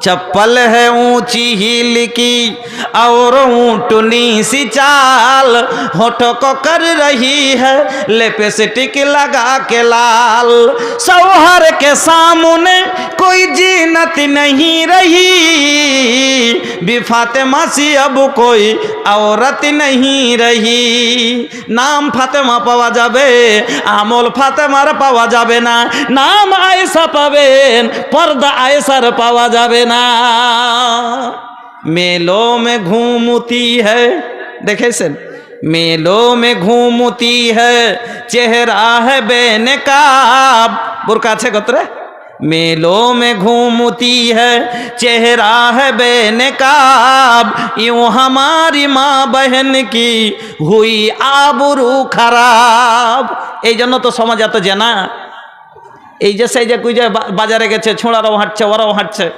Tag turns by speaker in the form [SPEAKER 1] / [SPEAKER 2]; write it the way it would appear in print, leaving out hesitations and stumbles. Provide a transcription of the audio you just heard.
[SPEAKER 1] चप्पल है ऊंची हील की और ऊंटनी सी चाल, होठों को कर रही है लिपस्टिक लगा के लाल। शौहर के सामने कोई जीनत नहीं रही, भी फातिमा सी अब कोई औरत नहीं रही। नाम फातिमा पावा जाबे, আমল ফাতেমার পাওয়া যাবে না। নাম আয়েশা পাবেন, পর্দা আয়েশার পাওয়া যাবে না। मेलों में घूमती है, देखेছেন, मेलों में घूमती है, चेहरा है बेनकाब। बुरका আছে গোত্রে, मेलों में घूमती है, चेहरा है बेनकाब। यूं हमारी माँ बहन की हुई आबरू खराब। এই জন্য তো সমাজ এত জানা। এই যে সেই যে বাজারে গেছে, ছোঁড়ারাও হাঁটছে, ওরাও হাঁটছে।